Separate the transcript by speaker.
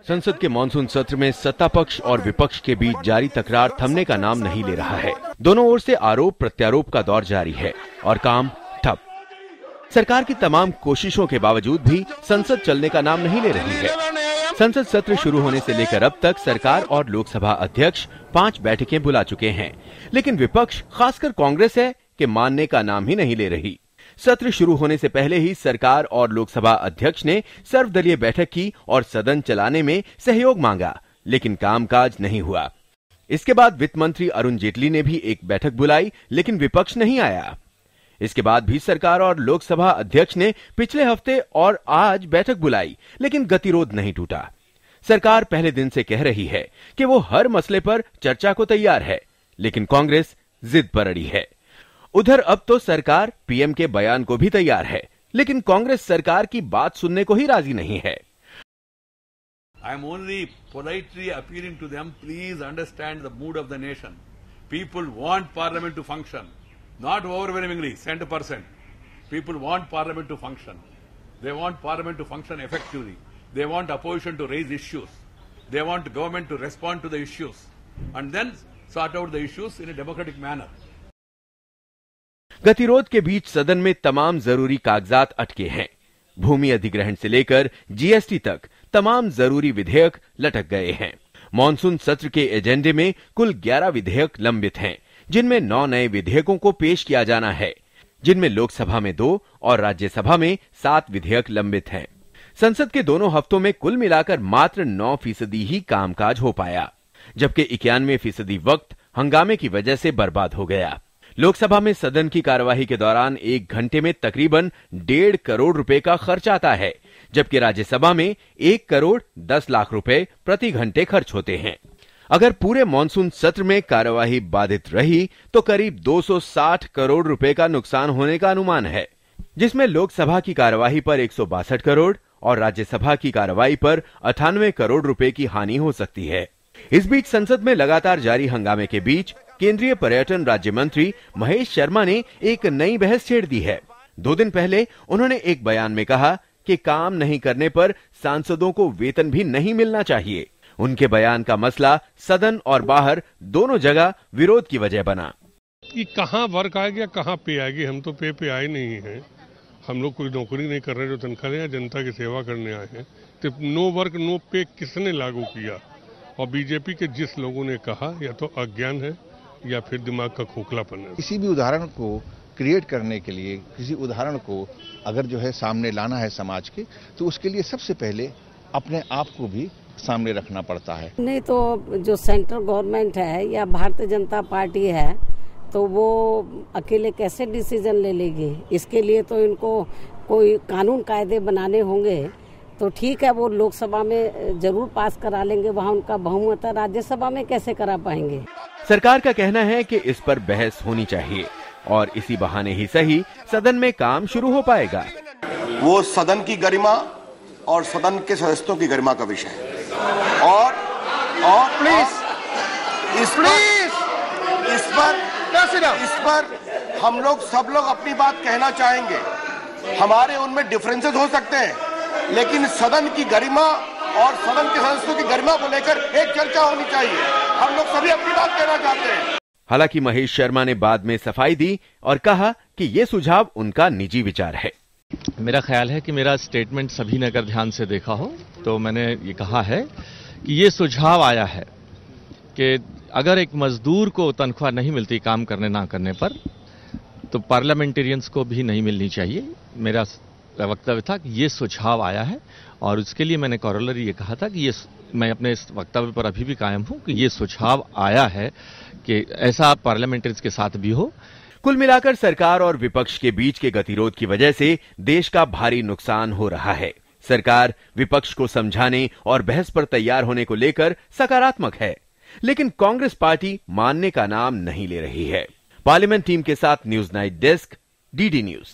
Speaker 1: संसद के मानसून सत्र में सत्ता पक्ष और विपक्ष के बीच जारी तकरार थमने का नाम नहीं ले रहा है। दोनों ओर से आरोप प्रत्यारोप का दौर जारी है और काम ठप। सरकार की तमाम कोशिशों के बावजूद भी संसद चलने का नाम नहीं ले रही है। संसद सत्र शुरू होने से लेकर अब तक सरकार और लोकसभा अध्यक्ष 5 बैठकें बुला चुके हैं, लेकिन विपक्ष खासकर कांग्रेस है कि मानने का नाम ही नहीं ले रही। सत्र शुरू होने से पहले ही सरकार और लोकसभा अध्यक्ष ने सर्वदलीय बैठक की और सदन चलाने में सहयोग मांगा, लेकिन कामकाज नहीं हुआ। इसके बाद वित्त मंत्री अरुण जेटली ने भी एक बैठक बुलाई, लेकिन विपक्ष नहीं आया। इसके बाद भी सरकार और लोकसभा अध्यक्ष ने पिछले हफ्ते और आज बैठक बुलाई, लेकिन गतिरोध नहीं टूटा। सरकार पहले दिन से कह रही है कि वो हर मसले पर चर्चा को तैयार है, लेकिन कांग्रेस जिद पर अड़ी है। उधर अब तो सरकार पीएम के बयान को भी तैयार है, लेकिन कांग्रेस सरकार की बात सुनने को ही राजी नहीं है।
Speaker 2: I am only politely appealing to them, please understand the mood of the nation. People want parliament to function, not overwhelmingly, 100%. People want parliament to function. They want parliament to function effectively. They want opposition to raise issues. They want government to respond to the issues and then sort out the issues in a democratic manner.
Speaker 1: गतिरोध के बीच सदन में तमाम जरूरी कागजात अटके हैं। भूमि अधिग्रहण से लेकर जीएसटी तक तमाम जरूरी विधेयक लटक गए हैं। मॉनसून सत्र के एजेंडे में कुल 11 विधेयक लंबित हैं, जिनमें 9 नए विधेयकों को पेश किया जाना है, जिनमें लोकसभा में 2 और राज्यसभा में 7 विधेयक लंबित हैं। संसद के दोनों हफ्तों में कुल मिलाकर मात्र 9% ही कामकाज हो पाया, जबकि 91% वक्त हंगामे की वजह से बर्बाद हो गया। लोकसभा में सदन की कार्यवाही के दौरान 1 घंटे में तकरीबन 1.5 करोड़ रुपए का खर्च आता है, जबकि राज्यसभा में 1 करोड़ 10 लाख रुपए प्रति घंटे खर्च होते हैं। अगर पूरे मॉनसून सत्र में कार्यवाही बाधित रही तो करीब 260 करोड़ रुपए का नुकसान होने का अनुमान है, जिसमें लोकसभा की कार्यवाही पर 162 करोड़ और राज्यसभा की कार्यवाही पर 98 करोड़ रुपए की हानि हो सकती है। इस बीच संसद में लगातार जारी हंगामे के बीच केंद्रीय पर्यटन राज्य मंत्री महेश शर्मा ने एक नई बहस छेड़ दी है। 2 दिन पहले उन्होंने एक बयान में कहा कि काम नहीं करने पर सांसदों को वेतन भी नहीं मिलना चाहिए। उनके बयान का मसला सदन और बाहर दोनों जगह विरोध की वजह बना।
Speaker 3: कि कहाँ वर्क आएगा, कहाँ पे आएगी, हम तो पे आए नहीं हैं। हम लोग कोई नौकरी नहीं कर रहे जो तनख्वाह लें, जनता की सेवा करने आए हैं। तो नो वर्क नो पे किसने लागू किया? और बीजेपी के जिस लोगों ने कहा, या तो अज्ञान है या फिर दिमाग का खोखलापन है।
Speaker 4: किसी भी उदाहरण को क्रिएट करने के लिए, किसी उदाहरण को अगर जो है सामने लाना है समाज के, तो उसके लिए सबसे पहले अपने आप को भी सामने रखना पड़ता है।
Speaker 5: नहीं तो जो सेंट्रल गवर्नमेंट है या भारतीय जनता पार्टी है, तो वो अकेले कैसे डिसीजन ले लेगी? इसके लिए तो इनको कोई कानून कायदे बनाने होंगे। तो ठीक है, वो लोकसभा में जरूर पास करा लेंगे, वहाँ उनका बहुमत है, राज्यसभा में कैसे करा पाएंगे?
Speaker 1: सरकार का कहना है कि इस पर बहस होनी चाहिए और इसी बहाने ही सही सदन में काम शुरू हो पाएगा।
Speaker 6: वो सदन की गरिमा और सदन के सदस्यों की गरिमा का विषय है और इस पर हम लोग सब लोग अपनी बात कहना चाहेंगे। हमारे उनमें डिफरेंसेस हो सकते हैं, लेकिन सदन की गरिमा और सदन के सदस्यों की गरिमा को लेकर एक चर्चा होनी चाहिए। हम लोग सभी अपनी बात कहना चाहते हैं।
Speaker 1: हालांकि महेश शर्मा ने बाद में सफाई दी और कहा कि ये सुझाव उनका निजी विचार है।
Speaker 7: मेरा ख्याल है कि मेरा स्टेटमेंट सभी ने अगर ध्यान से देखा हो तो मैंने ये कहा है कि ये सुझाव आया है कि अगर एक मजदूर को तनख्वाह नहीं मिलती काम करने ना करने पर, तो पार्लियामेंटेरियंस को भी नहीं मिलनी चाहिए। मेरा वक्तव्य था कि ये सुझाव आया है और उसके लिए मैंने कॉरोलरी ये कहा था कि ये मैं अपने इस वक्तव्य पर अभी भी कायम हूं कि ये सुझाव आया है कि ऐसा पार्लियामेंटेरियंस के साथ भी हो।
Speaker 1: कुल मिलाकर सरकार और विपक्ष के बीच के गतिरोध की वजह से देश का भारी नुकसान हो रहा है। सरकार विपक्ष को समझाने और बहस पर तैयार होने को लेकर सकारात्मक है, लेकिन कांग्रेस पार्टी मानने का नाम नहीं ले रही है। पार्लियामेंट टीम के साथ news night desk, DD news.